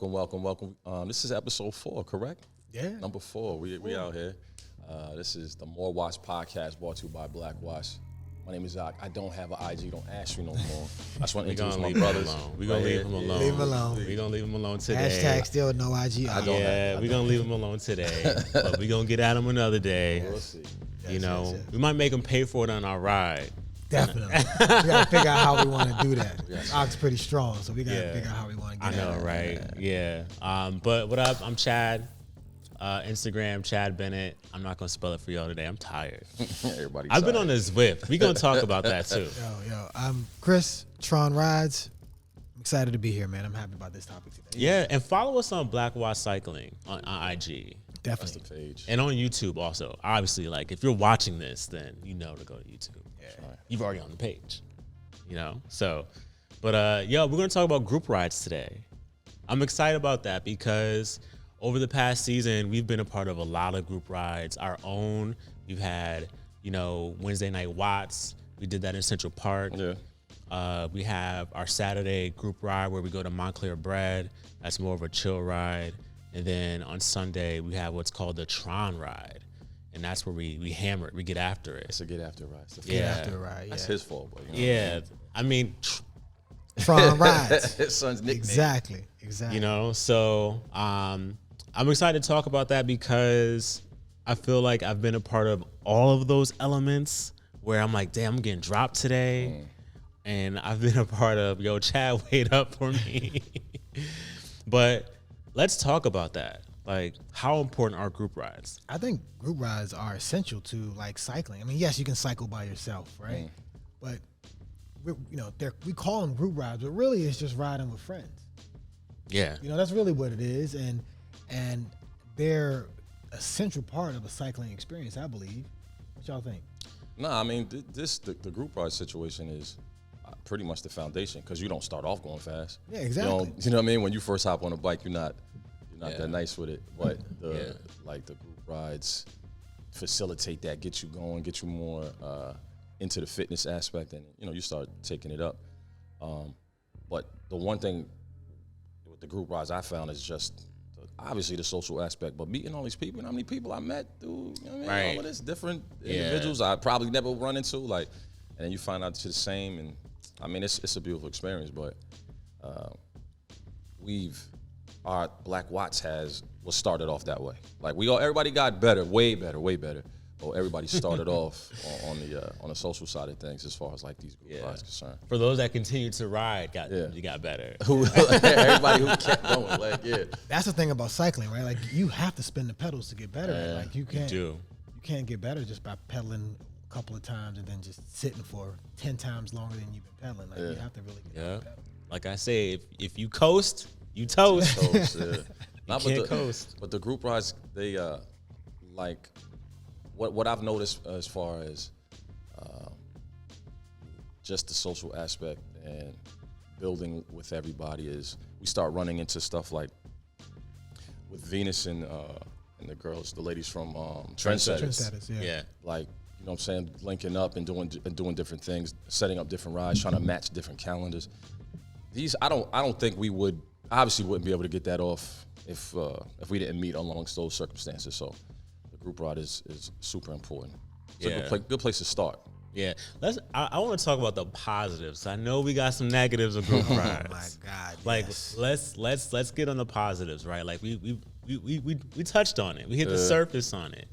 welcome. This is episode 4, correct? Yeah. Number 4. We out here. This is the More Watch podcast brought to you by Black Watch. My name is Zach. I don't have an IG. Don't ask me no more. I just want to introduce my brothers. We're going to leave him alone. Leave him alone. We're going to leave him alone today. Hashtag still no IG. We're going to leave him alone today. But we're going to get at him another day. We'll see. Yes. We might make him pay for it on our ride. Definitely. We got to figure out how we want to do that. Ox pretty strong, so we got to figure out how we want to get I know, right? Yeah. But what up? I'm Chad. Instagram, Chad Bennett. I'm not going to spell it for y'all today. I'm tired. I've been on this whip. We're going to talk about that too. Yo. I'm Chris, Tron Rides. I'm excited to be here, man. I'm happy about this topic today. Yeah, and follow us on Black Watch Cycling on IG. Definitely. That's the page. And on YouTube also. Obviously, like, if you're watching this, then you know to go to YouTube. Yeah. Right. You've already on the page, So, but we're going to talk about group rides today. I'm excited about that because over the past season, we've been a part of a lot of group rides, our own. We've had, Wednesday Night Watts. We did that in Central Park. Yeah. We have our Saturday group ride where we go to Montclair Bread. That's more of a chill ride. And then on Sunday, we have what's called the Tron ride. And that's where we hammer it. We get after it. It's a get after ride. Get after ride, yeah. That's his fault. But, I mean, Tron Rides. His son's nickname. Exactly. So I'm excited to talk about that because I feel like I've been a part of all of those elements where I'm like, damn, I'm getting dropped today. And I've been a part of, Chad, wait up for me. But let's talk about that. Like, how important are group rides? I think group rides are essential to, like, cycling. I mean, yes, you can cycle by yourself, right? But, we call them group rides, but really it's just riding with friends. Yeah. That's really what it is. And they're a central part of a cycling experience, I believe. What y'all think? No, I mean, the group ride situation is pretty much the foundation because you don't start off going fast. Yeah, exactly. You know what I mean? When you first hop on a bike, you're not that nice with it. But the group rides facilitate that, get you going, get you more into the fitness aspect, and you start taking it up. But the one thing with the group rides I found is just obviously the social aspect, but meeting all these people, how many people I met through, Right. all of this different individuals I probably never run into, and then you find out it's the same, and I mean it's a beautiful experience. But our Black Watts was started off that way. Like everybody got better, way better. But everybody started off on the social side of things as far as like these group rides concerned. For those that continued to ride, you got better. Everybody who kept going, That's the thing about cycling, right? Like, you have to spin the pedals to get better. Yeah. Like, you can't get better just by pedaling a couple of times and then just sitting for 10 times longer than you've been pedaling. Like, you have to really get on the pedal. Like I say, if you coast, you toast. Can't coast. But the group rides, they what I've noticed as far as just the social aspect and building with everybody is we start running into stuff like with Venus and the girls, the ladies from Trendsetters. Yeah. Like, you know what I'm saying, linking up and doing different things, setting up different rides, trying to match different calendars. These I don't think we would wouldn't be able to get that off if we didn't meet amongst those circumstances. So the group ride is super important. It's a good place to start. Yeah, I want to talk about the positives. I know we got some negatives of group rides. Oh my God! Like, yes. let's get on the positives, right? Like we touched on it. We hit the surface on it.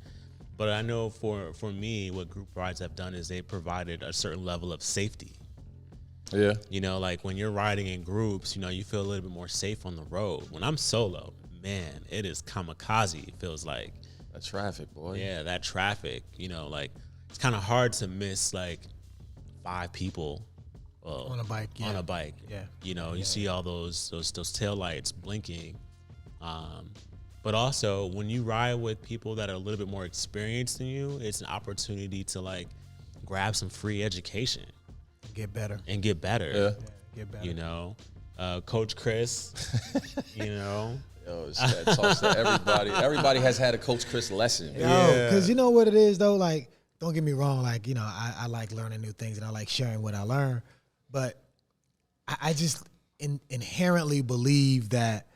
But I know for me, what group rides have done is they provided a certain level of safety. Yeah. Like when you're riding in groups, you feel a little bit more safe on the road. When I'm solo, man, it is kamikaze. It feels like that traffic, boy. Yeah, that traffic. Like it's kind of hard to miss like 5 people on a bike. Yeah. On a bike. Yeah. You see all those taillights blinking. But also when you ride with people that are a little bit more experienced than you, it's an opportunity to like grab some free education. Get better. Get better. Get better. Coach Chris, Yo, Chad talks to everybody. Everybody has had a Coach Chris lesson. Because you know what it is, though? Like, don't get me wrong. Like, I like learning new things and I like sharing what I learn. But I just inherently believe that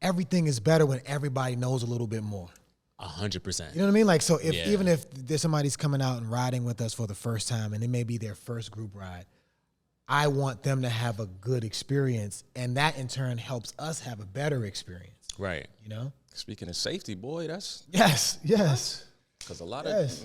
everything is better when everybody knows a little bit more. 100%. You know what I mean? Like, so even if there's somebody's coming out and riding with us for the first time and it may be their first group ride, I want them to have a good experience, and that in turn helps us have a better experience. Right. You know? Speaking of safety, boy, that's yes. because a lot of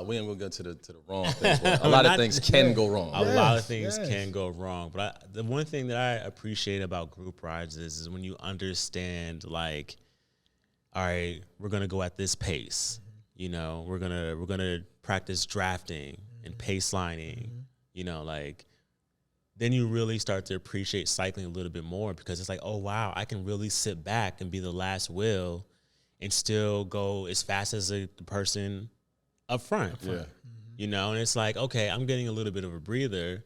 we ain't gonna get to the wrong things. But a lot of things can go wrong. A lot of things can go wrong. But the one thing that I appreciate about group rides is when you understand, like, all right, we're gonna go at this pace. You know, we're gonna practice drafting and pace lining. You know, like, then you really start to appreciate cycling a little bit more, because it's like, oh wow, I can really sit back and be the last wheel and still go as fast as the person up front. Yeah. You know, and it's like, okay, I'm getting a little bit of a breather,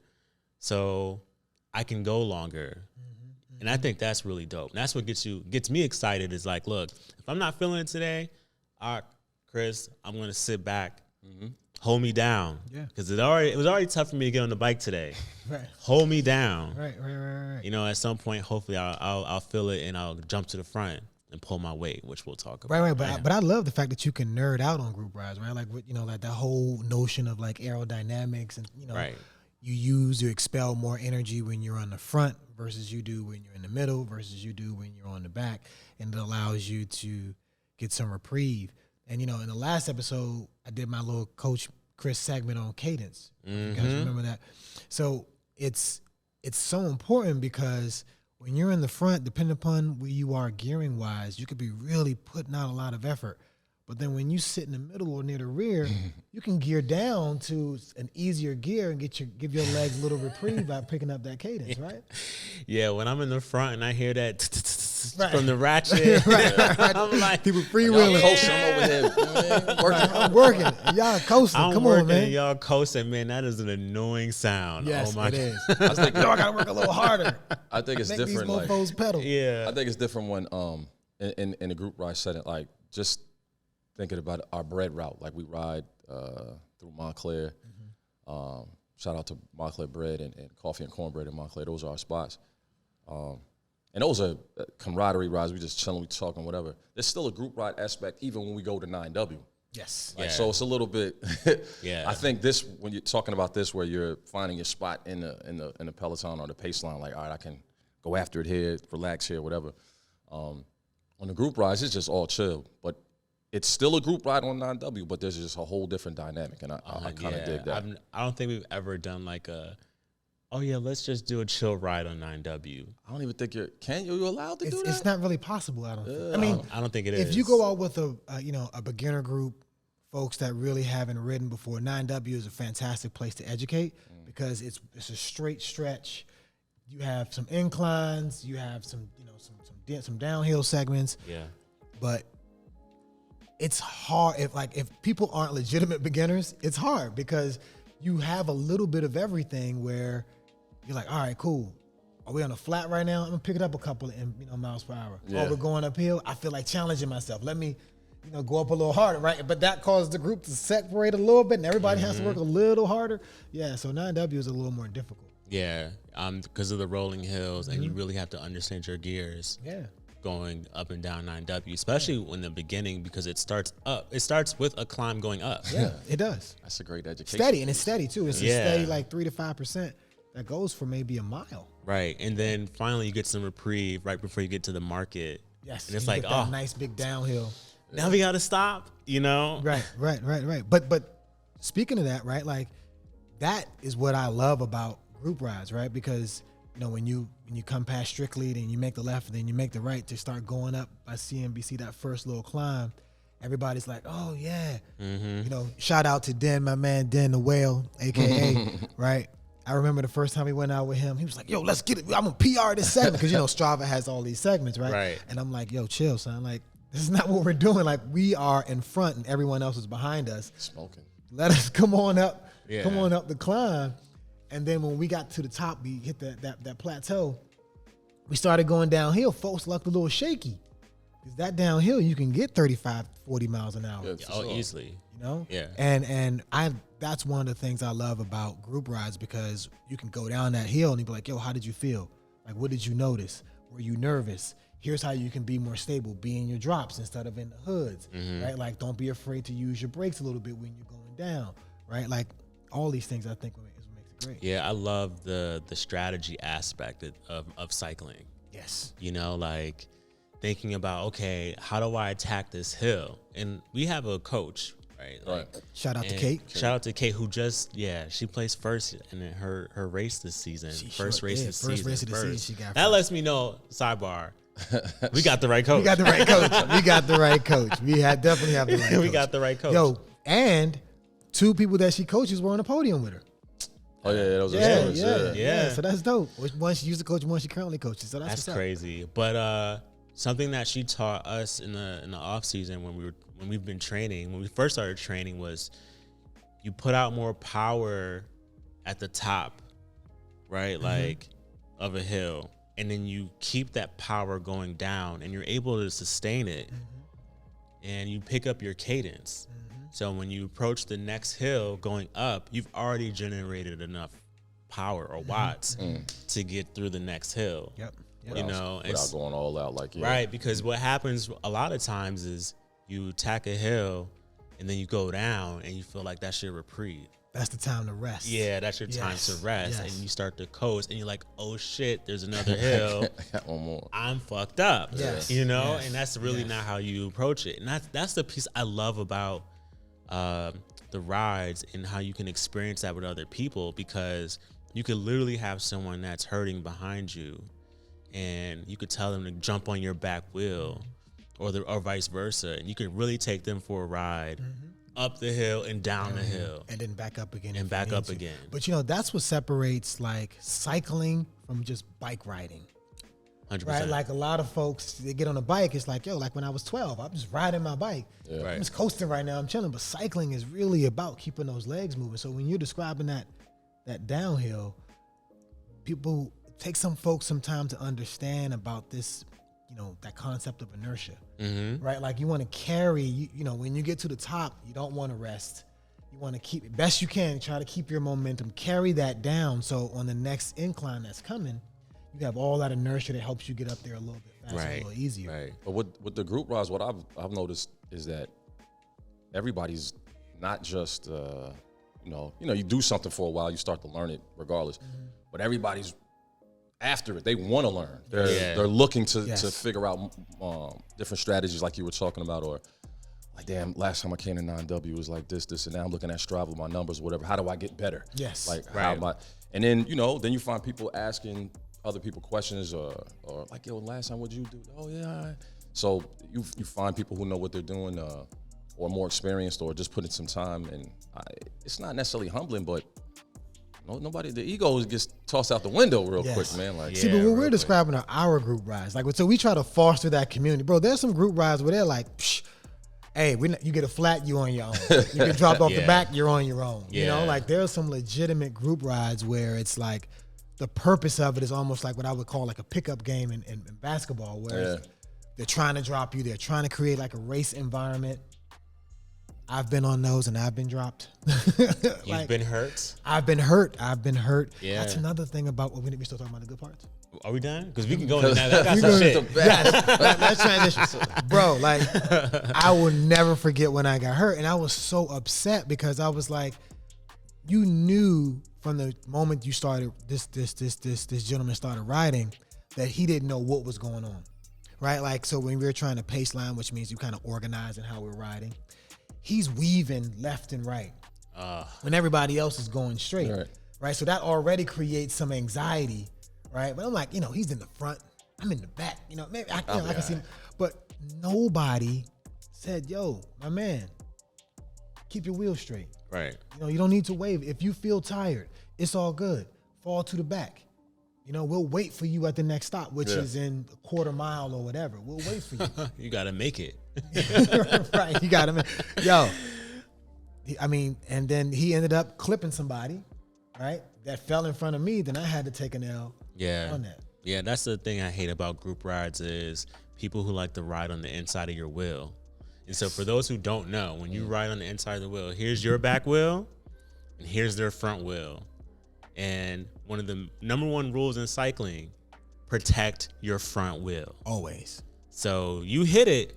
so I can go longer. And I think that's really dope. And that's what gets me excited, is like, look, if I'm not feeling it today, all right, Chris, I'm gonna sit back, hold me down. Yeah. Because it was already tough for me to get on the bike today. Right. Hold me down. Right. You know, at some point, hopefully I'll feel it and I'll jump to the front and pull my weight, which we'll talk about. Right. But I love the fact that you can nerd out on group rides, right? Like, you know, like that whole notion of like aerodynamics, and, you know, you expel more energy when you're on the front versus you do when you're in the middle versus you do when you're on the back. And it allows you to get some reprieve. And, you know, in the last episode, I did my little Coach Chris segment on cadence. You guys remember that? So it's so important, because when you're in the front, depending upon where you are gearing wise, you could be really putting out a lot of effort. But then when you sit in the middle or near the rear, you can gear down to an easier gear and give your legs a little reprieve by picking up that cadence, right? Yeah, when I'm in the front and I hear that from the ratchet, I'm like, people freewheeling. I'm over here I'm working. Y'all coasting. Come on, man. Y'all coasting, man. That is an annoying sound. Yes, oh my it is. I was like, I gotta work a little harder. I think it's Make different. These mofos pedal. Yeah. I think it's different when in a group ride setting, like just thinking about our bread route. Like we ride through Montclair. Shout out to Montclair Bread and Coffee and Cornbread in Montclair. Those are our spots. And those are camaraderie rides. We just chilling, we talking, whatever. There's still a group ride aspect even when we go to 9W. Yes. Like, so it's a little bit. I think this, when you're talking about this, where you're finding your spot in the peloton or the pace line, like, all right, I can go after it here, relax here, whatever. On the group rides, it's just all chill, but it's still a group ride on 9W, but there's just a whole different dynamic, and I kind of dig that. I don't think we've ever done like let's just do a chill ride on 9W. I don't even think you're allowed to do that? It's not really possible, I don't think. I mean, I don't think it is. If you go out with a beginner group, folks that really haven't ridden before, 9W is a fantastic place to educate, because it's a straight stretch. You have some inclines, you have some downhill segments. Yeah. But it's hard if people aren't legitimate beginners, it's hard, because you have a little bit of everything where you're like, all right, cool. Are we on a flat right now? I'm gonna pick it up a couple of miles per hour. Yeah. Oh, we're going uphill. I feel like challenging myself. Let me, go up a little harder, right? But that caused the group to separate a little bit, and everybody has to work a little harder. Yeah, so 9W is a little more difficult. Yeah, because of the rolling hills, and you really have to understand your gears. Yeah. Going up and down 9W, especially in the beginning, because it starts up. It starts with a climb going up. Yeah, it does. That's a great education. Steady, and it's steady too. It's a steady like 3 to 5% that goes for maybe a mile. Right, and then finally you get some reprieve right before you get to the market. Yes, and it's like, nice big downhill. Now we got to stop. Right. But speaking of that, right, like that is what I love about group rides, right? Because when you come past Strictly, then you make the left, and then you make the right to start going up by CNBC, that first little climb, everybody's like, oh yeah. Shout out to Den, my man Den the Whale, aka right. I remember the first time we went out with him, he was like, yo, let's get it. I'm gonna PR this segment, because Strava has all these segments, right? Right. And I'm like, yo, chill, son. Like, this is not what we're doing. Like, we are in front and everyone else is behind us. Smoking. Let us come on up the climb. And then when we got to the top, we hit that plateau. We started going downhill. Folks looked a little shaky, because that downhill you can get 35, 40 miles an hour. Yeah, easily. Yeah. And that's one of the things I love about group rides, because you can go down that hill and you be like, yo, how did you feel? Like, what did you notice? Were you nervous? Here's how you can be more stable. Be in your drops instead of in the hoods, right? Like, don't be afraid to use your brakes a little bit when you're going down, right? Like, all these things I think is what makes it great. Yeah, I love the strategy aspect of cycling. Yes. You know, like thinking about, okay, how do I attack this hill? And we have a coach, right? Like, Shout out to Kate. Shout out to Kate, who just, she placed first in her race this season. First race of the season. She got that lets me know, sidebar, we got the right coach. We got the right coach. We definitely have the right coach. We got the right coach. Yo, and 2 people that she coaches were on the podium with her. Oh yeah, those are stories. Yeah. So that's dope. One she used to coach, one she currently coaches. So that's crazy. But something that she taught us in the off season when we've been training, when we first started training, was you put out more power at the top, right? Like of a hill, and then you keep that power going down, and you're able to sustain it, and you pick up your cadence. So when you approach the next hill going up, you've already generated enough power or watts to get through the next hill. Yep. You know, without going all out like right, because what happens a lot of times is you attack a hill and then you go down and you feel like that's your reprieve. That's the time to rest. Yeah, that's your time to rest. And you start to coast and you're like, oh shit, there's another hill. I got one more. I'm fucked up. Yes. You know, and that's really not how you approach it. And that's the piece I love about the rides and how you can experience that with other people, because you could literally have someone that's hurting behind you and you could tell them to jump on your back wheel or vice versa, and you could really take them for a ride up the hill and down the hill and then back up again and back up again. But you know, that's what separates like cycling from just bike riding. 100%. Right, like a lot of folks, they get on a bike. It's like, yo, like when I was 12, I'm just riding my bike. Yeah. Right. I'm just coasting right now. I'm chilling. But cycling is really about keeping those legs moving. So when you're describing that downhill, people take some folks some time to understand about this, you know, that concept of inertia, right? Like you want to carry, you know, when you get to the top, you don't want to rest. You want to keep, best you can, try to keep your momentum, carry that down. So on the next incline that's coming, you have all that inertia that helps you get up there a little bit faster, a little easier. Right. But with the group rides, what I've noticed is that everybody's not just you do something for a while, you start to learn it regardless. But everybody's after it. They want to learn. They're looking to figure out different strategies, like you were talking about, or like, damn, last time I came to 9W it was like this, and now I'm looking at Strava, my numbers, whatever. How do I get better? Yes. Like how am I? And then then you find people asking other people questions, or like, yo, last time what'd you do? Oh yeah. So you find people who know what they're doing, or more experienced, or just putting some time. And it's not necessarily humbling, but nobody, the ego gets tossed out the window real quick, man. Like, see, but what we're describing are our group rides. Like, so we try to foster that community, bro. There's some group rides where they're like, psh, hey, you get a flat, you on your own. You get dropped off the back, you're on your own. You know, like there's some legitimate group rides where it's like the purpose of it is almost like what I would call like a pickup game in basketball, where they're trying to drop you. They're trying to create like a race environment. I've been on those and I've been dropped. You've been hurt? I've been hurt. Yeah. That's another thing about what we still talking about the good parts. Are we done? Because we can go into that. That's some shit. Let's transition. Bro, like, I will never forget when I got hurt. And I was so upset because I was like, you knew from the moment you started, this gentleman started riding, that he didn't know what was going on. Right? Like, so when we were trying to pace line, which means you kind of organize in how we're riding, he's weaving left and right when everybody else is going straight. Right? So that already creates some anxiety. Right, but I'm like, he's in the front, I'm in the back. Maybe I can see him, but nobody said, "Yo, my man, keep your wheels straight." Right. You don't need to wave. If you feel tired, it's all good. Fall to the back. We'll wait for you at the next stop, which is in a quarter mile or whatever. We'll wait for you. You gotta make it. Right, you gotta make. Yo, and then he ended up clipping somebody, right? That fell in front of me. Then I had to take an L. On that. Yeah, that's the thing I hate about group rides is people who like to ride on the inside of your wheel. And so for those who don't know, when you ride on the inside of the wheel, here's your back wheel and here's their front wheel. And one of the number one rules in cycling protect your front wheel. Always. So you hit it,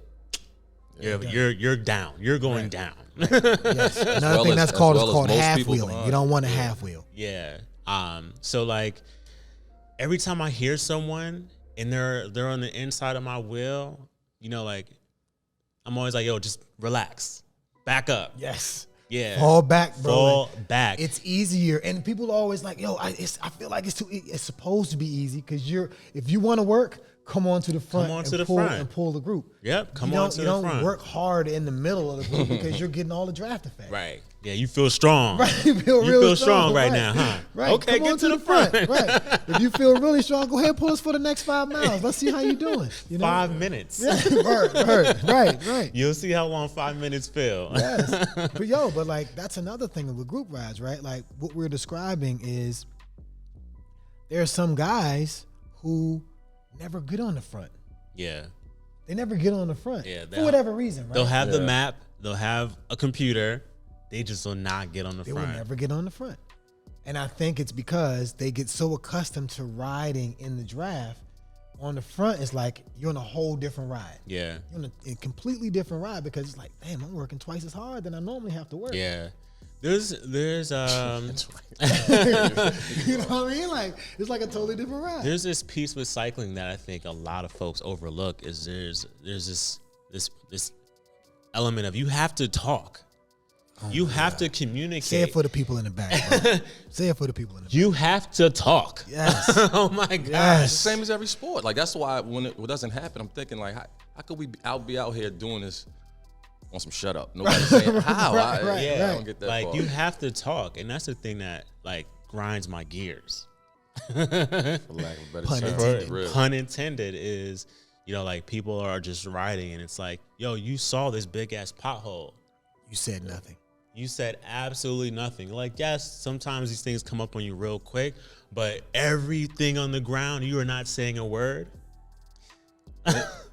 you're down. You're going down. Yes. Another thing that's called half wheeling. You don't want a half wheel. Yeah. So like every time I hear someone and they're on the inside of my wheel, you know, like I'm always like, yo, just relax, back up. Yes. Yeah. Fall back, bro. Fall back. It's easier, and people are always like, yo, I feel like it's supposed to be easy because if you want to work, come on to the front and pull the group. Yep, come on to the front. You don't work hard in the middle of the group because you're getting all the draft effect. Right. Yeah, you feel strong. Right. You feel strong right now, huh? Right. Okay, come get on to the front. Right. If you feel really strong, go ahead and pull us for the next 5 miles. Let's see how you're doing. You know? 5 minutes. Yeah. Right. You'll see how long 5 minutes feel. Yes. But like that's another thing with group rides, right? Like what we're describing is there are some guys who never get on the front. Yeah. They never get on the front. Yeah. For whatever reason, right? They'll have the map, they'll have a computer. They just will not get on the front. They will never get on the front. And I think it's because they get so accustomed to riding in the draft. On the front, it's like you're on a whole different ride. Yeah. You're on a completely different ride because it's like, damn, I'm working twice as hard than I normally have to work. Yeah. There's That's right. You know what I mean? Like it's like a totally different ride. There's this piece with cycling that I think a lot of folks overlook is there's this element of you have to talk. You have to communicate. Say it for the people in the back. Say it for the people in the back. You have to talk. Yes. Oh my God. Yes. It's the same as every sport. Like that's why when it doesn't happen, I'm thinking like, how could we be out here doing this on some shut up? Nobody's saying how. I don't get that. Like far. you have to talk, and that's the thing that like grinds my gears. For lack of a better term. Pun intended is, you know, like people are just riding, and it's like, yo, you saw this big ass pothole. You said nothing. You said absolutely nothing. Like, yes, sometimes these things come up on you real quick, but everything on the ground, you are not saying a word.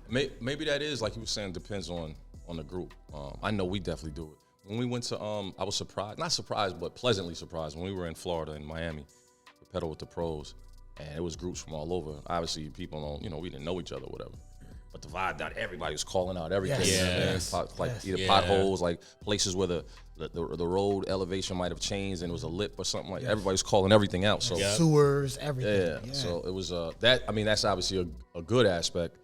Maybe that is, like you were saying, depends on the group. I know we definitely do it. When we went to, I was surprised, not surprised, but pleasantly surprised when we were in Florida, in Miami, to pedal with the pros, and it was groups from all over. Obviously, people don't, you know, we didn't know each other or whatever. But the vibe that everybody was calling out everything, Yes. Either potholes, like places where the road elevation might have changed and it was a lip or something like. Everybody's calling everything out. So sewers, everything. Yeah. So it was that. I mean, that's obviously a good aspect.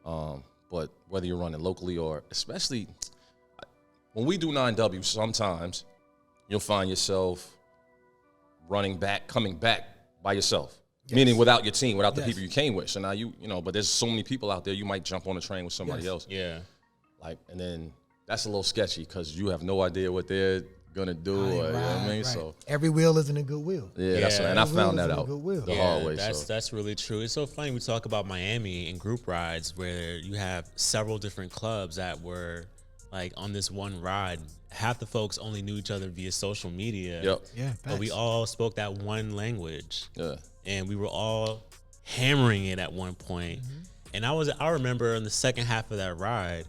But whether you're running locally or especially when we do 9W, sometimes you'll find yourself coming back by yourself. Yes. Meaning without your team, without the people you came with. So now you know, but there's so many people out there, you might jump on a train with somebody else. Yeah. Like, and then that's a little sketchy because you have no idea what they're gonna do. You know what I mean? Right. So every wheel isn't a good wheel. Yeah, that's right. And I found that out the hard way. That's really true. It's so funny we talk about Miami and group rides where you have several different clubs that were like on this one ride. Half the folks only knew each other via social media. Yep. Yeah. But we all spoke that one language. Yeah. And we were all hammering it at one point. And I remember in the second half of that ride,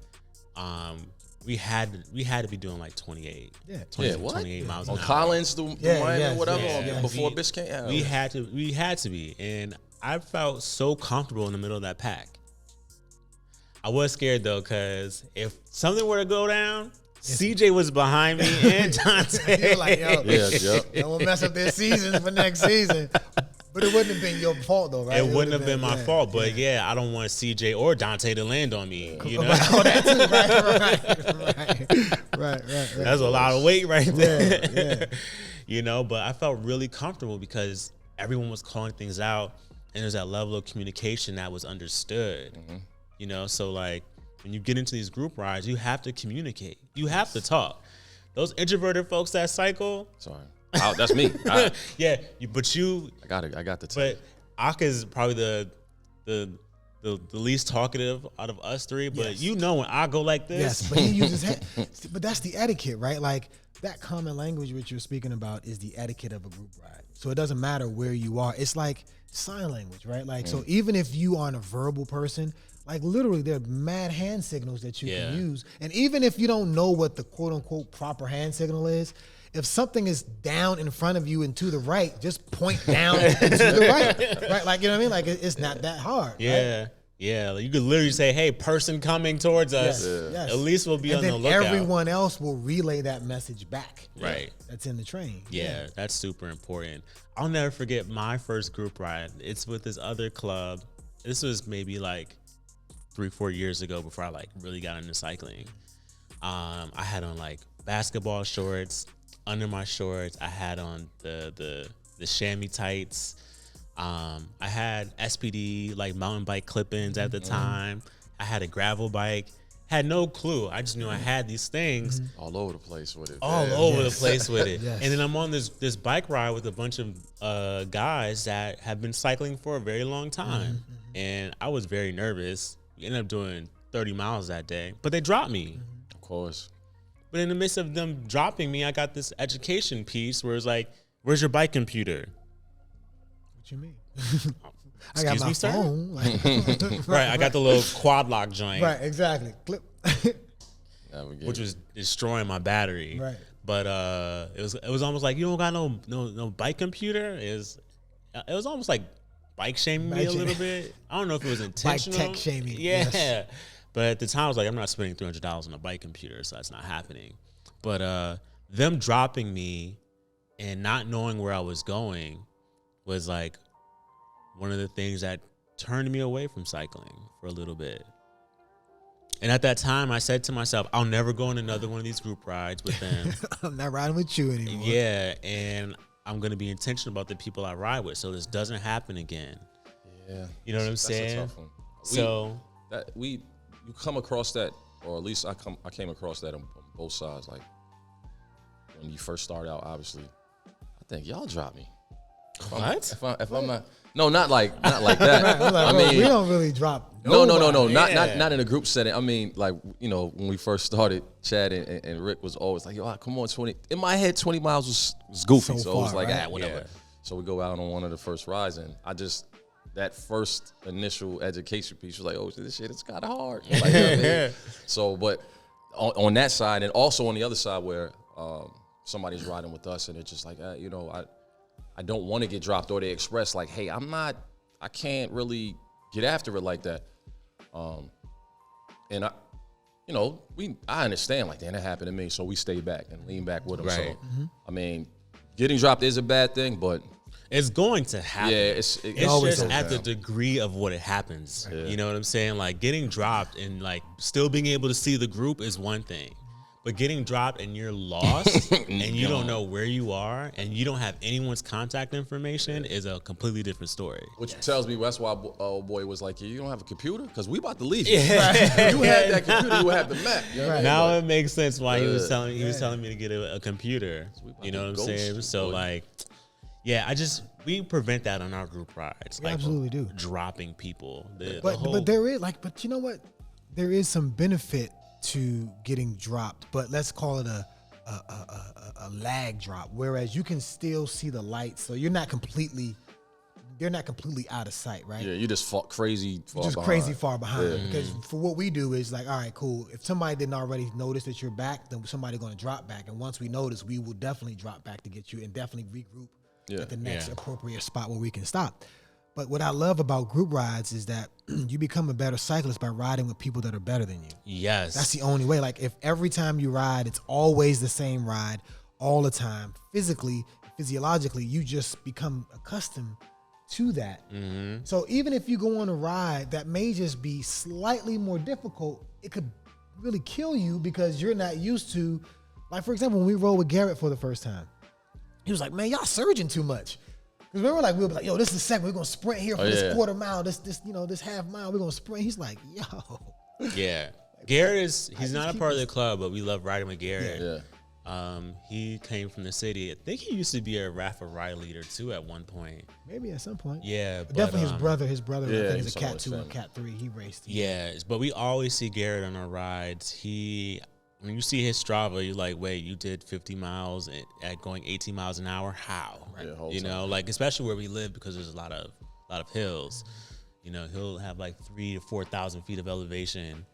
we had to be doing like 28. Yeah. 28 miles an hour. Collins, the Miami, whatever, before Biscayne. We had to be. And I felt so comfortable in the middle of that pack. I was scared though, because if something were to go down, CJ was behind me and Dante. You're like, yo, don't mess up their seasons for next season. But it wouldn't have been your fault, though, right? It wouldn't have been my fault, but I don't want CJ or Dante to land on me. You know, right. That's a lot of weight right there. Yeah. You know, but I felt really comfortable because everyone was calling things out, and there's that level of communication that was understood. You know, so like when you get into these group rides, you have to communicate. You have to talk. Those introverted folks that cycle. Sorry. That's me. I got the tell. But Aka's probably the least talkative out of us three. But you know when I go like this. Yes, but he uses but that's the etiquette, right? Like that common language which you're speaking about is the etiquette of a group ride. So it doesn't matter where you are. It's like sign language, right? Like so even if you aren't a verbal person, like literally there are mad hand signals that you can use. And even if you don't know what the quote unquote proper hand signal is, if something is down in front of you and to the right, just point down to the right. Right? Like, you know what I mean? Like, it's not that hard. Yeah. Right? Yeah. Like you could literally say, hey, person coming towards us. Yes. At least we'll be on the lookout. Everyone else will relay that message back. Right. That's in the train. Yeah, that's super important. I'll never forget my first group ride. It's with this other club. This was maybe like 3-4 years ago before I like really got into cycling. I had on like basketball shorts. Under my shorts, I had on the chamois tights. I had SPD like mountain bike clip-ins at the time. I had a gravel bike. Had no clue. I just knew I had these things all over the place with it. All over the place with it. Yes. And then I'm on this bike ride with a bunch of guys that have been cycling for a very long time. And I was very nervous. We ended up doing 30 miles that day, but they dropped me. Of course. But in the midst of them dropping me, I got this education piece where it's like, where's your bike computer? What you mean? I Excuse got my me, sir? phone. Like, Right, I got the little quad lock joint. right, exactly. Clip. Which was destroying my battery. Right. But it was almost like you don't got no bike computer. It was almost like bike shaming me a little bit. I don't know if it was intentional. Bike tech shaming. Yeah. Yes. But at the time I was like, I'm not spending $300 on a bike computer, so that's not happening. But them dropping me and not knowing where I was going was like one of the things that turned me away from cycling for a little bit. And at that time, I said to myself, I'll never go on another one of these group rides with them. I'm not riding with you anymore. Yeah, and I'm going to be intentional about the people I ride with so this doesn't happen again. Yeah. You know what I'm saying? That's a tough one. You come across that, or at least I came across that on both sides. Like when you first start out, obviously, I think y'all drop me. What? If I'm not, no, not like that. Right, like, I mean, we don't really drop. No, nobody. not in a group setting. I mean, like, you know, when we first started, Chad and Rick was always like, yo, come on, 20. In my head, 20 miles was goofy, so it was like, whatever. Yeah. So we go out on one of the first rides, and that first initial education piece was like, oh, this shit is kind of hard. Like, you know what I mean? So, but on that side, and also on the other side where somebody's riding with us, and it's just like, you know, I don't want to get dropped, or they express like, hey, I can't really get after it like that. And I understand, like, damn, that happened to me, so we stay back and lean back with them. Right. So, I mean, getting dropped is a bad thing, but it's going to happen. Yeah, it's always just at the degree of what it happens. Yeah. You know what I'm saying? Like getting dropped and like still being able to see the group is one thing. But getting dropped and you're lost and you don't know where you are and you don't have anyone's contact information is a completely different story. Which tells me that's why old boy was like, you don't have a computer? Because we about to leave you. Yeah. You had that computer, you would have the map. You know now it makes sense why he was telling me to get a computer. You know what I'm saying? So like, yeah, we prevent that on our group rides. We absolutely do. Dropping people. But there is but you know what? There is some benefit to getting dropped, but let's call it a lag drop. Whereas you can still see the lights, so they're not completely out of sight, right? Yeah, you just crazy far behind. Yeah. Because for what we do is like, all right, cool. If somebody didn't already notice that you're back, then somebody's going to drop back, and once we notice, we will definitely drop back to get you and definitely regroup at the next appropriate spot where we can stop. But what I love about group rides is that you become a better cyclist by riding with people that are better than you. Yes. That's the only way. Like if every time you ride, it's always the same ride all the time, physiologically, you just become accustomed to that. Mm-hmm. So even if you go on a ride that may just be slightly more difficult, it could really kill you because you're not used to, like for example, when we rode with Garrett for the first time, he was like, man, y'all surging too much. Because remember, like we'll be like, yo, this is the second. We're gonna sprint here for this quarter mile, this half mile. We're gonna sprint. He's like, yo. Yeah, Garrett he's not a part of the club, but we love riding with Garrett. Yeah. He came from the city. I think he used to be a Rafa ride leader too at one point. Maybe at some point. Yeah, but definitely his brother. I think is a Cat 2 or family. Cat 3. He raced. Yeah, but we always see Garrett on our rides. When you see his Strava, you're like, wait, you did 50 miles at going 18 miles an hour? How? Right. You know, like especially where we live because there's a lot of hills. You know, he'll have like 3,000 to 4,000 feet of elevation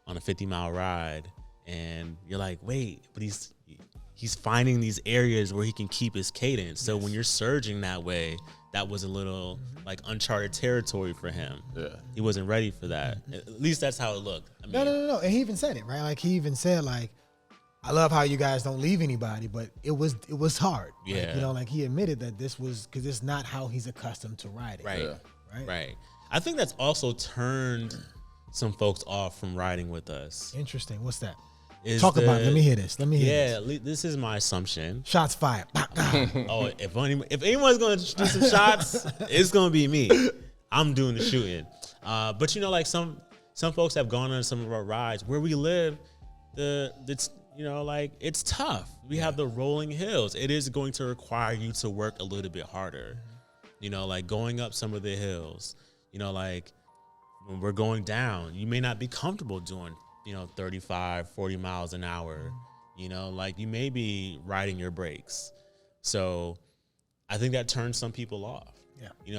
on a 50-mile ride, and you're like, wait, but he's he's finding these areas where he can keep his cadence. So when you're surging that way, that was a little like uncharted territory for him. Yeah, he wasn't ready for that. At least that's how it looked. I mean, no. And he even said it, right? Like he even said, like, I love how you guys don't leave anybody, but it was hard. Yeah, like, you know, like he admitted that this was because it's not how he's accustomed to riding. Right. I think that's also turned some folks off from riding with us. Interesting. What's that? Talk about it. Let me hear this. This is my assumption. Shots fired. Oh, if anyone's going to do some shots, it's going to be me. I'm doing the shooting. But you know, like some folks have gone on some of our rides where we live. It's you know, like it's tough. We have the rolling hills. It is going to require you to work a little bit harder. You know, like going up some of the hills. You know, like when we're going down, you may not be comfortable doing 35, 40 miles an hour, like you may be riding your brakes. So I think that turns some people off,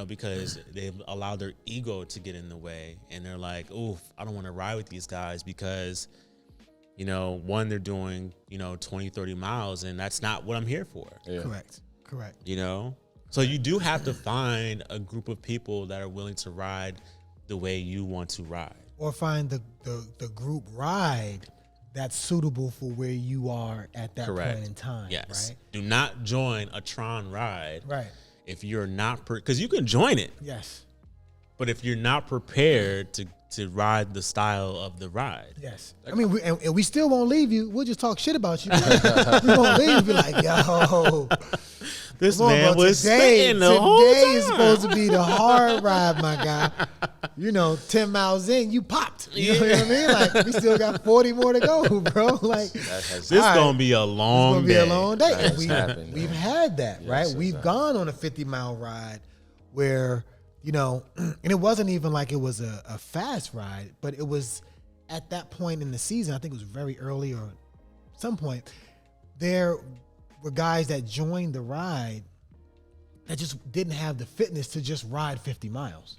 because they've allowed their ego to get in the way and they're like, oof, I don't want to ride with these guys because, one, they're doing, 20, 30 miles and that's not what I'm here for. Yeah. Correct. So you do have to find a group of people that are willing to ride the way you want to ride. Or find the group ride that's suitable for where you are at that point in time. Yes. Right? Do not join a Tron ride. Right. If you're not, because you can join it. Yes. But if you're not prepared to ride the style of the ride. Yes. I mean, we still won't leave you. We'll just talk shit about you. We won't leave. Be like, yo. This man was spitting the whole time. Today is supposed to be the hard ride, my guy. 10 miles in, you popped. You know what I mean? Like, we still got 40 more to go, bro. Like, this going to be a long day. It's going to be a long day. We've had that, right? We've gone on a 50-mile ride where, and it wasn't even like it was a fast ride, but it was at that point in the season, I think it was very early or some point, there were guys that joined the ride that just didn't have the fitness to just ride 50 miles.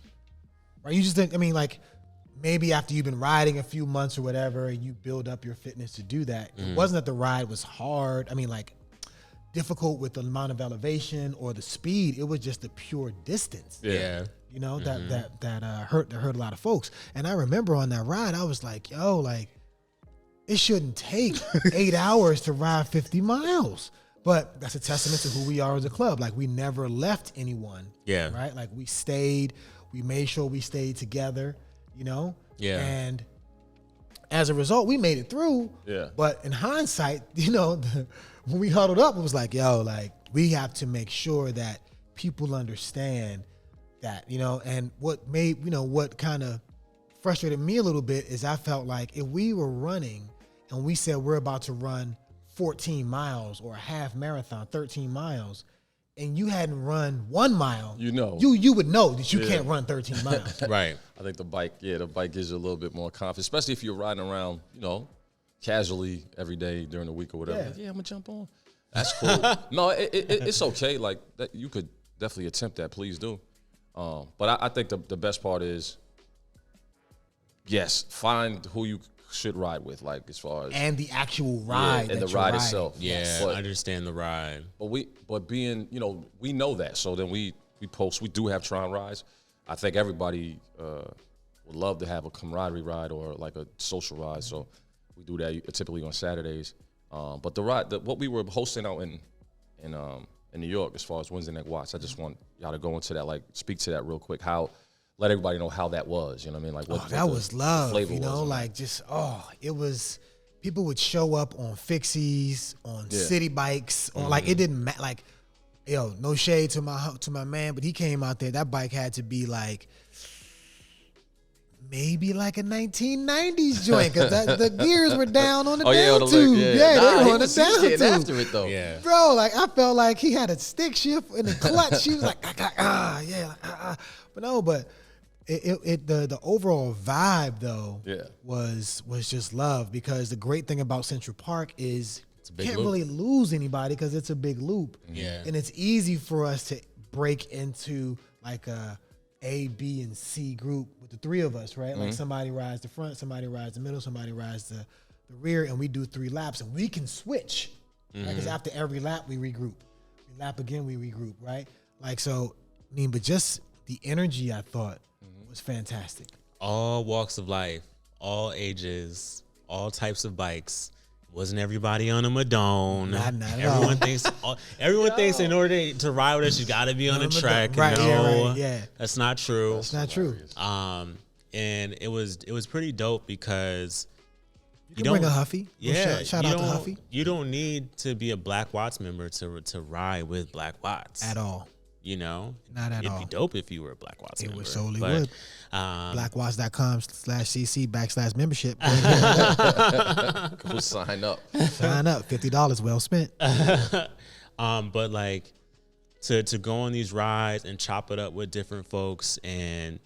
Right? You just didn't, maybe after you've been riding a few months or whatever, you build up your fitness to do that. It wasn't that the ride was hard. Difficult with the amount of elevation or the speed. It was just the pure distance. Yeah. That hurt a lot of folks. And I remember on that ride, I was like, yo, it shouldn't take 8 hours to ride 50 miles. But that's a testament to who we are as a club. Like, we never left anyone. Yeah. Right? Like, we stayed. We made sure we stayed together, Yeah. And as a result, we made it through. Yeah. But in hindsight, when we huddled up, it was like, yo, we have to make sure that people understand that, and what kind of frustrated me a little bit is I felt like if we were running and we said we're about to run 14 miles or a half marathon, 13 miles, and you hadn't run 1 mile, you would know that you can't run 13 miles. Right. I think the bike gives you a little bit more confidence, especially if you're riding around, casually every day during the week or whatever. Yeah, I'm gonna jump on. That's cool. No, it's okay. Like that, you could definitely attempt that. Please do. But I think the best part is, yes, find who you should ride with, like as far as and the actual ride and the ride itself. Yeah, I understand the ride. But being, we know that. So then we post. We do have Tron rides. I think everybody would love to have a camaraderie ride or like a social ride. So we do that typically on Saturdays. But the ride, what we were hosting out in New York, as far as Wednesday Night Watch, I just want y'all to go into that, speak to that real quick. Let everybody know how that was. You know what I mean? Like what that was love. Flavor it was. People would show up on fixies, on city bikes, on it didn't matter. Like, yo, no shade to my man, but he came out there. That bike had to be maybe like a 1990s joint because the gears were down on the down tube. They were on the down tube. After it though, bro. Like I felt like he had a stick shift in the clutch. She was like, but the overall vibe though was just love, because the great thing about Central Park is you can't really lose anybody because it's a big loop. Yeah, and it's easy for us to break into like A, B, and C group with the three of us, right? Like somebody rides the front, somebody rides the middle, somebody rides the rear, and we do 3 laps, and we can switch Because after every lap, we regroup. We lap again, we regroup, right? Like, so, I mean, but just the energy, I thought, was fantastic. All walks of life, all ages, all types of bikes. Wasn't everybody on a Madone? Not at everyone all. Everyone thinks in order to ride with us, you got to be on a track. Right, no, yeah. That's not true. That's not true. And it was pretty dope because you don't bring a Huffy. Yeah, shout out to Huffy. You don't need to be a Black Watts member to ride with Black Watts at all. You know, not at all. It'd be dope if you were a Black Watts member. It solely would. blackwatts.com/cc/membership. Go sign up. Sign up. $50 well spent. But like to go on these rides and chop it up with different folks and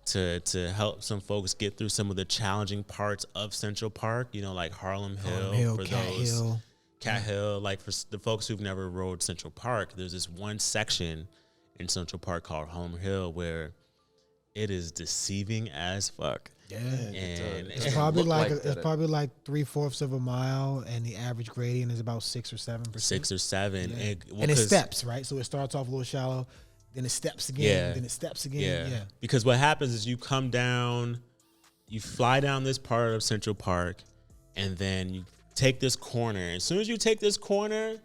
to help some folks get through some of the challenging parts of Central Park, you know, like Harlem Hill, for Cat Hill, like for the folks who've never rode Central Park, there's this one section in Central Park called Harlem Hill where it is deceiving as fuck. Yeah, and it's probably like probably like 3/4 of a mile, and the average gradient is about 6 or 7%. 6 or 7, yeah. And it steps, right? So it starts off a little shallow, then it steps again, then it steps again. Yeah. Because what happens is you come down, you fly down this part of Central Park, and then you take this corner. As soon as you take this corner,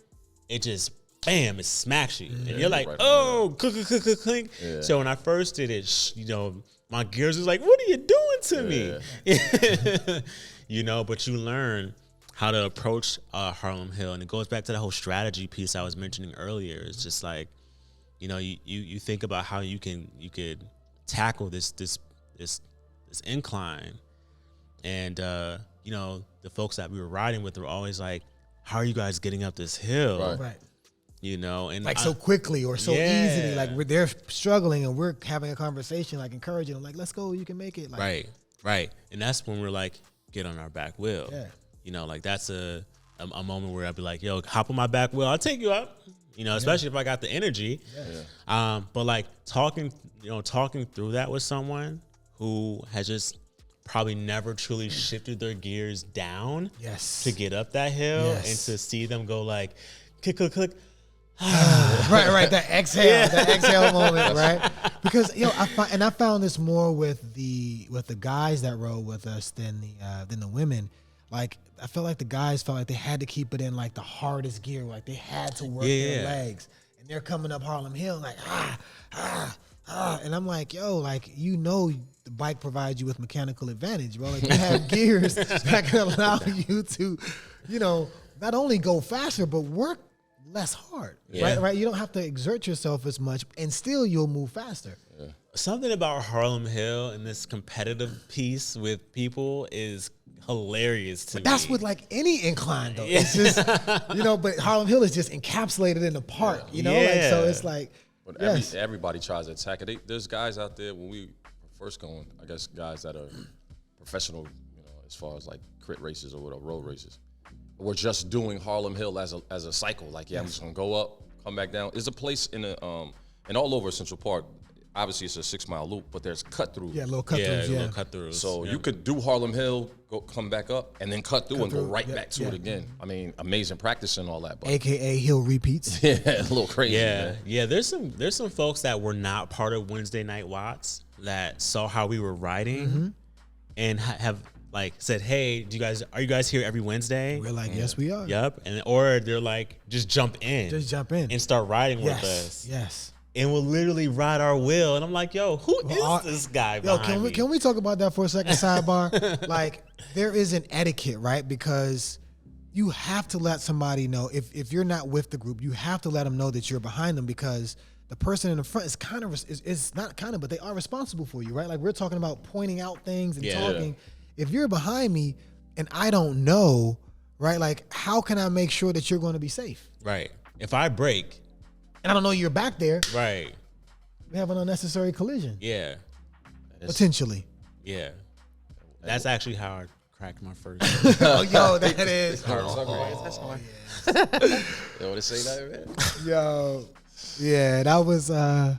it just bam, it smacks you, and you're like, oh, clink. Yeah. So when I first did it, you know, my gears was like, what are you doing to me? You know, but you learn how to approach Harlem Hill, and it goes back to the whole strategy piece I was mentioning earlier. It's just like, you know, you think about how you could tackle this incline, and you know, the folks that we were riding with were always like, how are you guys getting up this hill? Right. You know, and like so quickly or so easily, like they're struggling and we're having a conversation, like encouraging them, like, let's go, you can make it. Like, right. And that's when we're like, get on our back wheel. Yeah. You know, like that's a moment where I'd be like, yo, hop on my back wheel, I'll take you up. You know, especially if I got the energy. Yeah. But like talking through that with someone who has just probably never truly shifted their gears down to get up that hill and to see them go like, click, click, click. right. That exhale moment, right? Because I found this more with the guys that rode with us than the women. Like I felt like the guys felt like they had to keep it in like the hardest gear, like they had to work their legs, and they're coming up Harlem Hill like and I'm like, yo, like you know, the bike provides you with mechanical advantage, bro. Like you have gears that can allow you to, you know, not only go faster but work less hard, right? You don't have to exert yourself as much, and still you'll move faster. Yeah. Something about Harlem Hill and this competitive piece with people is hilarious to me. That's with like any incline though. It's just, you know, but Harlem Hill is just encapsulated in the park, you know? Like, so it's like, but everybody tries to attack it. There's guys out there when we were first going, I guess guys that are professional, you know, as far as like crit races or whatever, road races. We're just doing Harlem Hill as a cycle. Like, I'm just gonna go up, come back down. There's a place in and all over Central Park. Obviously, it's a 6 mile loop, but there's cut throughs. Yeah, little cut throughs. Little cut throughs. So you could do Harlem Hill, come back up, and then cut through and go right back to it again. I mean, amazing practice and all that. But AKA hill repeats. Yeah, a little crazy. Man. Yeah. There's some folks that were not part of Wednesday Night Watts that saw how we were riding and have like said, hey, are you guys here every Wednesday? We're like, yes, we are. Yep. Or they're like, just jump in and start riding with us. Yes. And we'll literally ride our wheel. And I'm like, yo, who is this guy behind me? Can we talk about that for a second, sidebar? Like, there is an etiquette, right? Because you have to let somebody know, if you're not with the group, you have to let them know that you're behind them, because the person in the front is but they are responsible for you, right? Like, we're talking about pointing out things and talking. If you're behind me and I don't know, right, like, how can I make sure that you're going to be safe? Right. If I break, and I don't know you're back there. Right. We have an unnecessary collision. Yeah. Potentially. Yeah. That's actually how I cracked my first. Yo, that is. You want to say that, man? Yo. Yeah, that was. Oh,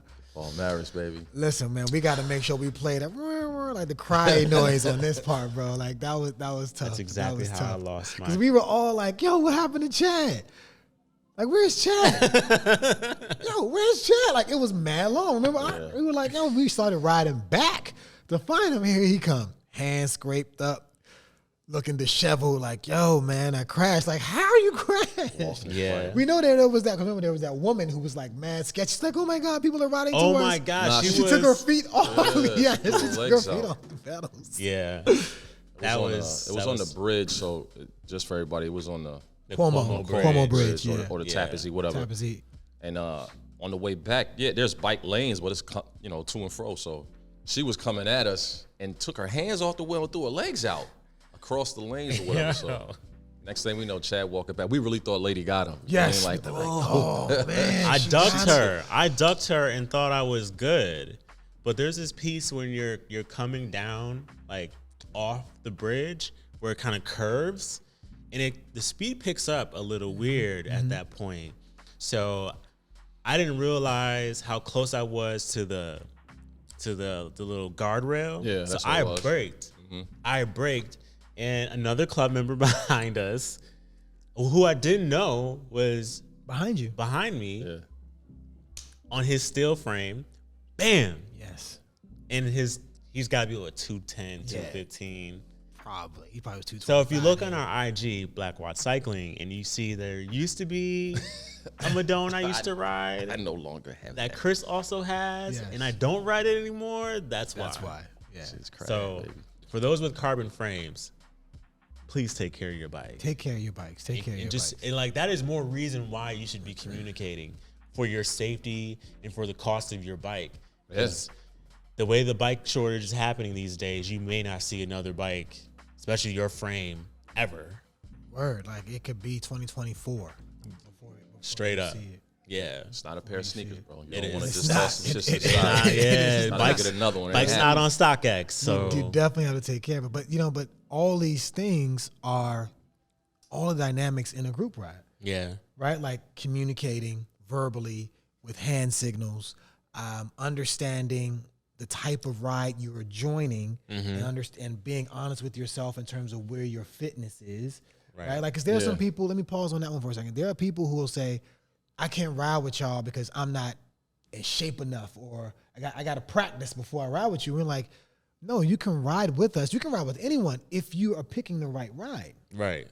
marriage, baby. Listen, man, we got to make sure we play that like the crying noise on this part, bro. Like that was tough. That's exactly how I lost my. Because we were all like, "Yo, what happened to Chad?" Like, where's Chad? Yo, where's Chad? Like, it was mad long. Remember, we were like, yo, we started riding back to find him. Here he come, hands scraped up, looking disheveled. Like, yo, man, I crashed. Like, how you crashed? Yeah. We know there was that. Cause remember, there was that woman who was like mad sketchy. She's like, oh my god, people are riding to us. Oh my gosh, she took her feet off. Yeah, she took her feet out. off the pedals. Yeah. It was on the bridge, so just for everybody, it was on the Cuomo Bridge, or the Tappan Zee, whatever. Tappan Zee. And on the way back, there's bike lanes, but it's to and fro. So she was coming at us and took her hands off the wheel and threw her legs out across the lanes or whatever. So next thing we know, Chad walking back. We really thought Lady got him. Yes. Like, Man, I ducked her. I ducked her and thought I was good. But there's this piece when you're coming down like off the bridge where it kind of curves. And the speed picks up a little weird at that point. So I didn't realize how close I was to the little guardrail. Yeah, so that's I what it was. braked. I braked, and another club member behind us, who I didn't know was behind me on his steel frame. Bam. Yes. And he's got to be like 210, 215. Probably. He probably was 225. So if you look on our IG, Black Watch Cycling, and you see there used to be a Madone I used to ride. I no longer have that. Chris also has, and I don't ride it anymore. That's why. Yeah. So for those with carbon frames, please take care of your bike. Take care of your bikes. Take care of your bikes. And like that is more reason why you should be communicating for your safety and for the cost of your bike. Because the way the bike shortage is happening these days, you may not see another bike, especially your frame, ever. Word, like it could be 2024. Before Straight up. Yeah, it's not a pair of sneakers, bro. You It don't want to is. just toss some shit to the side. Yeah, bike's get another one. Bike's not on StockX, so you definitely have to take care of it. But all these things are all the dynamics in a group ride. Yeah. Right, like communicating verbally with hand signals, understanding the type of ride you are joining, and being honest with yourself in terms of where your fitness is. Right, like, because there are some people. Let me pause on that one for a second. There are people who will say, I can't ride with y'all because I'm not in shape enough, or I got to practice before I ride with you. We're like, no, you can ride with us. You can ride with anyone if you are picking the right ride. Right.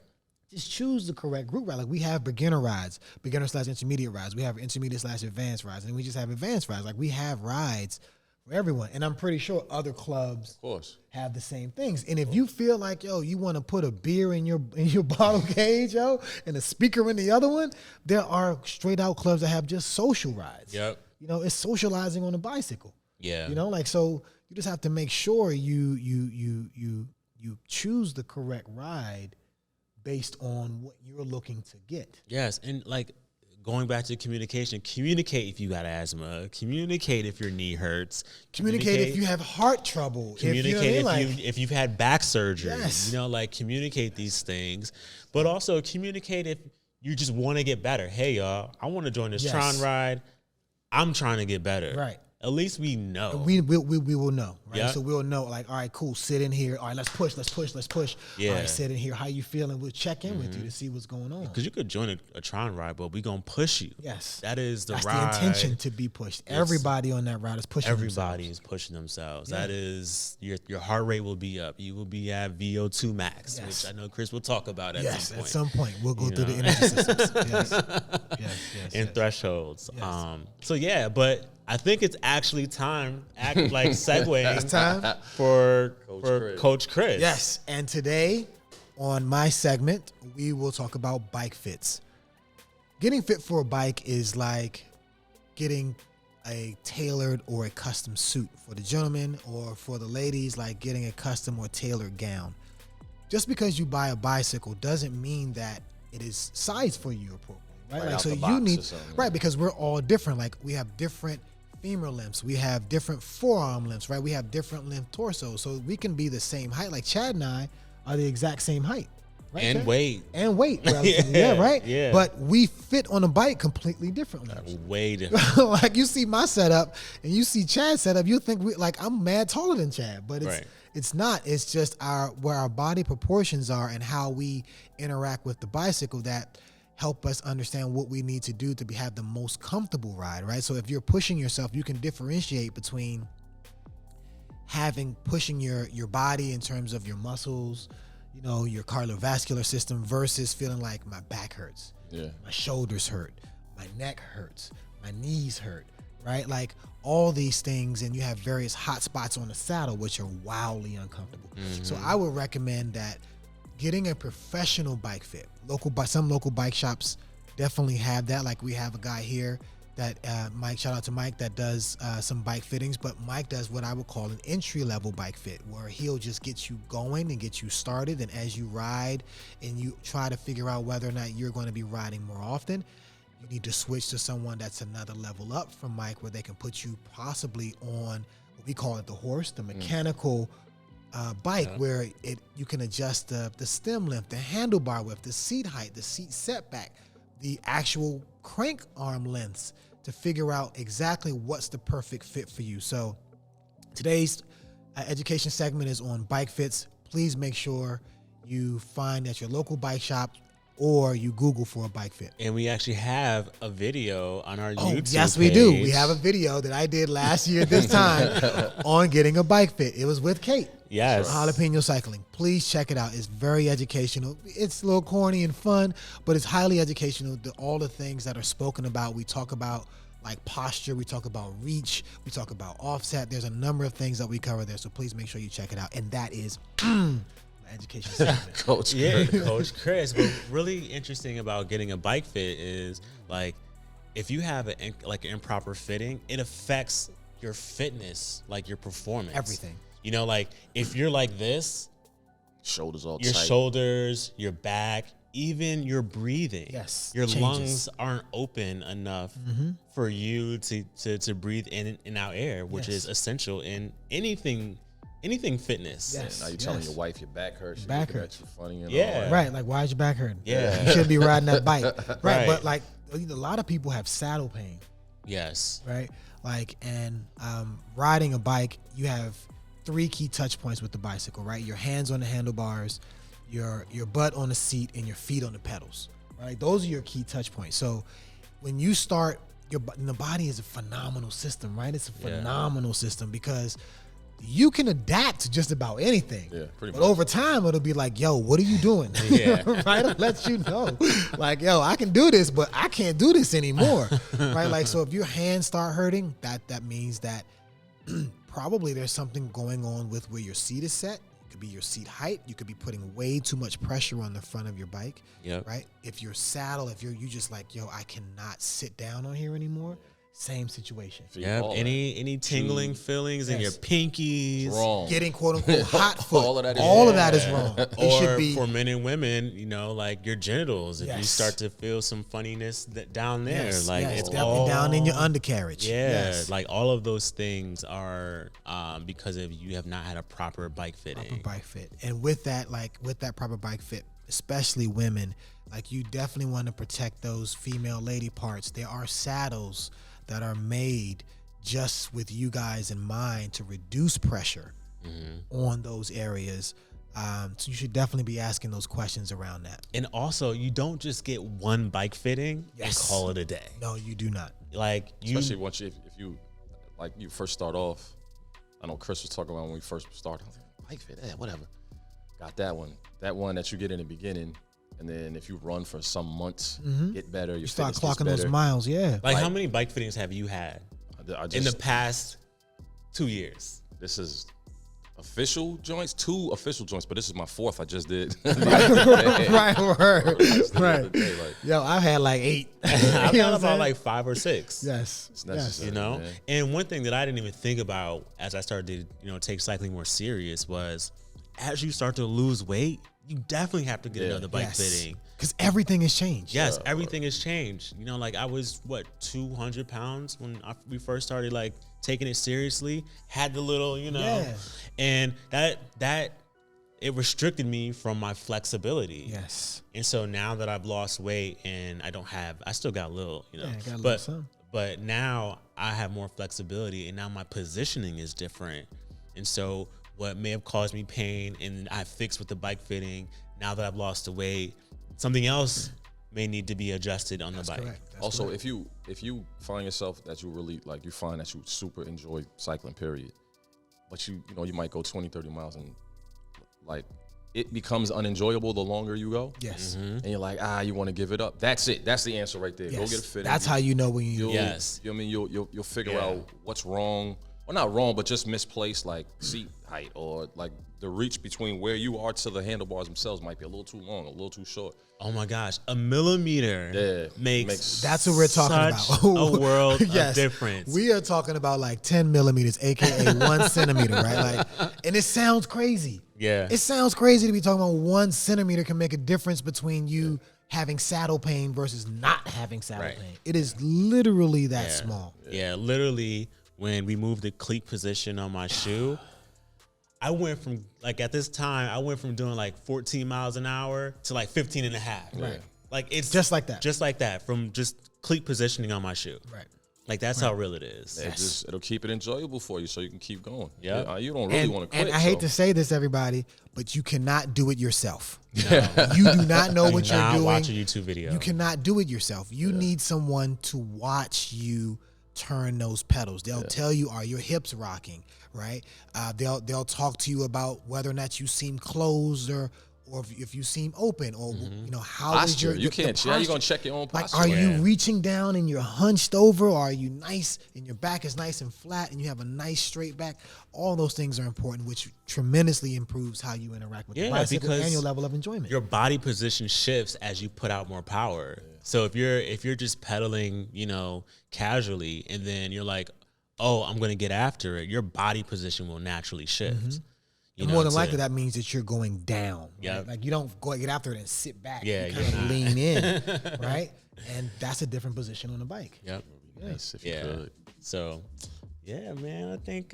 Just choose the correct group ride. Like, we have beginner rides, beginner/intermediate rides. We have intermediate/advanced rides, and we just have advanced rides. Like, we have rides for everyone. And I'm pretty sure other clubs of course have the same things. And if you feel like, yo, you want to put a beer in your bottle cage, yo, and a speaker in the other one, there are straight out clubs that have just social rides. Yep. It's socializing on a bicycle. Yeah. Like, so you just have to make sure you choose the correct ride based on what you're looking to get. Yes, and like going back to communication, communicate if you got asthma, communicate if your knee hurts, communicate if you have heart trouble, communicate if you've had back surgery. Yes. Like communicate these things, but also communicate if you just want to get better. Hey y'all, I want to join this Tron ride. I'm trying to get better. Right. At least we know. We will know, right? Yep. So we'll know, like, all right, cool, sit in here. All right, let's push. Yeah. All right, sit in here. How you feeling? We'll check in with you to see what's going on. Because you could join a Tron ride, but we going to push you. Yes. That's the ride. intention to be pushed. Everybody on that ride is pushing Everybody is pushing themselves. Yeah. That is, your heart rate will be up. You will be at VO2 max, which I know Chris will talk about at some point. At some point. We'll go through the energy systems. Yes. Thresholds. Yes. But I think it's actually time, segueing it's time for Coach Chris. Yes, and today on my segment, we will talk about bike fits. Getting fit for a bike is like getting a tailored or a custom suit for the gentlemen, or for the ladies, like getting a custom or tailored gown. Just because you buy a bicycle doesn't mean that it is sized for you appropriately, right? So you need, right, because we're all different. Like, we have different femur lengths, we have different forearm lengths, right? We have different length torsos, so we can be the same height. Like, Chad and I are the exact same height, right? And Chad? weight. Right? Yeah. But we fit on a bike completely differently. Way different. Like, you see my setup and you see Chad's setup, you think I'm mad taller than Chad, but it's not. It's just where our body proportions are and how we interact with the bicycle that help us understand what we need to do to have the most comfortable ride, right? So if you're pushing yourself, you can differentiate between pushing your body in terms of your muscles, you know, your cardiovascular system versus feeling like my back hurts, my shoulders hurt, my neck hurts, my knees hurt, right? Like all these things, and you have various hot spots on the saddle which are wildly uncomfortable. So I would recommend that getting a professional bike fit. Some local bike shops definitely have that. Like we have a guy here that Mike, shout out to Mike, that does some bike fittings, but Mike does what I would call an entry-level bike fit, where he'll just get you going and get you started, and as you ride and you try to figure out whether or not you're going to be riding more often, you need to switch to someone that's another level up from Mike, where they can put you possibly on what we call it the horse, the mechanical bike, where you can adjust the stem length, the handlebar width, the seat height, the seat setback, the actual crank arm lengths, to figure out exactly what's the perfect fit for you. So today's education segment is on bike fits. Please make sure you find at your local bike shop or you Google for a bike fit. And we actually have a video on our YouTube yes, page. we do. We have a video that I did last year at this time on getting a bike fit. It was with Kate. Yes. Jalapeno Cycling. Please check it out. It's very educational. It's a little corny and fun, but it's highly educational. All the things that are spoken about. We talk about like posture. We talk about reach. We talk about offset. There's a number of things that we cover there. So please make sure you check it out. And that is education segment. Coach Chris. But really interesting about getting a bike fit is like if you have an improper fitting, it affects your fitness, like your performance, everything. You know, like if you're like this, shoulders all your tight. Shoulders, your back, even your breathing. Yes, your changes. lungs aren't open enough for you to breathe in and out air, which is essential in anything fitness. Yes. Now you're telling your wife your back hurts. Your back hurts. You funny and Yeah. all. Right. Like, why is your back hurting? Yeah. You shouldn't be riding that bike. Right. Right. But like a lot of people have saddle pain. Yes. Right. Like, and riding a bike, you have 3 key touch points with the bicycle, right? Your hands on the handlebars, your butt on the seat, and your feet on the pedals, right? Those are your key touch points. So when you start, the body is a phenomenal system, right? It's a phenomenal system because you can adapt to just about anything. Yeah, pretty but much. over time, it'll be like, yo, what are you doing? Yeah. Right? It'll let you know. Like, yo, I can do this, but I can't do this anymore. Right? Like, so if your hands start hurting, that means that probably there's something going on with where your seat is set. It could be your seat height. You could be putting way too much pressure on the front of your bike. Yep. Right? If your saddle, if you just like, yo, I cannot sit down on here anymore. Same situation. Yeah. Any tingling feelings in your pinkies. Wrong. Getting quote unquote hot foot. All of that is all of that is wrong. It Or should be for men and women, you know, like your genitals. If you Yes. start to feel some funniness down there, yes, like yes, it's definitely all down in your undercarriage. Yeah, Yes. like all of those things are because of you have not had a proper bike fitting. Proper bike fit. And with that proper bike fit, especially women, like you definitely want to protect those female lady parts. There are saddles that are made just with you guys in mind to reduce pressure on those areas. So you should definitely be asking those questions around that. And also, you don't just get one bike fitting Yes. and call it a day. No, you do not. Like you, Especially once if you like you first start off. I know Chris was talking about when we first started. I was like, bike fit, whatever. Got that one. That one that you get in the beginning. And then if you run for some months, get better. Your You start fitness gets clocking those better. miles, yeah. like how many bike fittings have you had I just, in the past 2 years? This is official joints, 2 official joints, but this is my 4th I just did. right. Day, like, Yo, I've had like 8. I've You know got what I'm about saying? like 5 or 6. Yes. it's necessary. You know, man. and one thing that I didn't even think about as I started to, take cycling more serious was as you start to lose weight, you definitely have to get another bike fitting. Because everything has changed. Yes, everything has changed. You know, like I was 200 pounds when we first started like taking it seriously. Had the little, and that it restricted me from my flexibility. Yes. And so now that I've lost weight and I still got a little, got a little but something. but now I have more flexibility and now my positioning is different. And so what may have caused me pain and I fixed with the bike fitting, now that I've lost the weight, something else may need to be adjusted on the bike. Also, if you find yourself that you really like, you find that you super enjoy cycling, period, but you might go 20, 30 miles and like it becomes unenjoyable the longer you go. Yes. And you're like, you want to give it up. That's it. That's the answer right there. Yes. Go get a fit. That's how you know when you. Yes. You know what I mean? You'll figure out what's wrong. Well, not wrong, but just misplaced, like seat height or like the reach between where you are to the handlebars themselves might be a little too long, a little too short. Oh my gosh, a millimeter makes that's what we're talking such about. a world yes. of difference. We are talking about like 10 millimeters, aka 1 centimeter, right? Like, and it sounds crazy. Yeah, it sounds crazy to be talking about 1 centimeter can make a difference between you having saddle pain versus not having saddle pain. It is literally that small. Yeah, literally. When we moved the cleat position on my shoe, I went from, like, at this time, I went from doing like 14 miles an hour to like 15 and a half. Right. Like, it's just like that. Just like that, from just cleat positioning on my shoe. Right. Like, that's how real it is. It'll keep it enjoyable for you so you can keep going. Yeah. You don't really want to quit. And I hate to say this, everybody, but you cannot do it yourself. No. You do not know what you're doing. Watch a YouTube video. You cannot do it yourself. You need someone to watch you turn those pedals. They'll tell you, are your hips rocking, right? They'll talk to you about whether or not you seem closed or if you seem open, or how posture. is your you can't. posture? How you gonna check your own posture? Like, are you reaching down and you're hunched over, or are you nice and your back is nice and flat and you have a nice straight back? All those things are important, which tremendously improves how you interact with the bicycle and your level of enjoyment. Your body position shifts as you put out more power. So if you're just pedaling, casually, and then you're like, oh, I'm gonna get after it, your body position will naturally shift. More than likely, that means that you're going down. Yeah, right? Like, you don't go get after it and sit back. Yeah, you kind of lean in, right? And that's a different position on the bike. Yep. Nice if you could. So, yeah, man, I think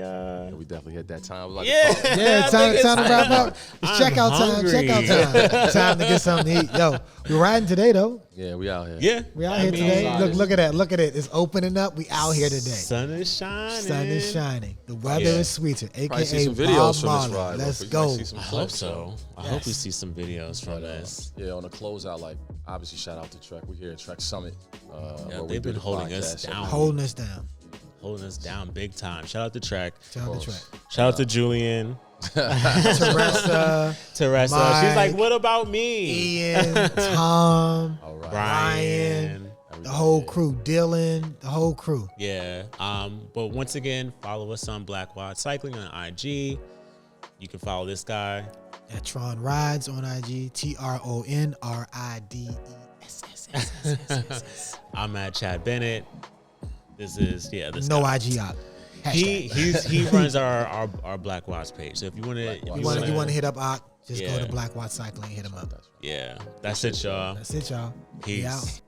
we definitely had that time. Like time to wrap up. It's checkout time. Checkout time. Time to get something to eat. Yo, we're riding today though. Yeah, we out here. Yeah, we out here today. Look at that. Look at it. It's opening up. We out here today. Sun is shining. Sun is shining. The weather is sweeter. AKA see some videos Bob from this ride. Let's go. I hope so. I hope we see some videos from this. Yeah, on the closeout, like obviously shout out to Trek. We're here at Trek Summit. They've been holding us down. Holding us down. Holding us down big time. Shout out to Trek. Shout out to Julian. Teresa. Mike, she's like, what about me? Ian, Tom, Ryan, the whole crew, Dylan, the whole crew. Yeah. But once again, follow us on Black Wad Cycling on IG. You can follow this guy at Tron Rides on IG. TRONRIDESS. I'm at Chad Bennett. This is no IG op. He runs our Black Watts page. So if you want to hit up Ock, just go to Black Watts Cycling and hit him up. Yeah, that's it, y'all. Peace.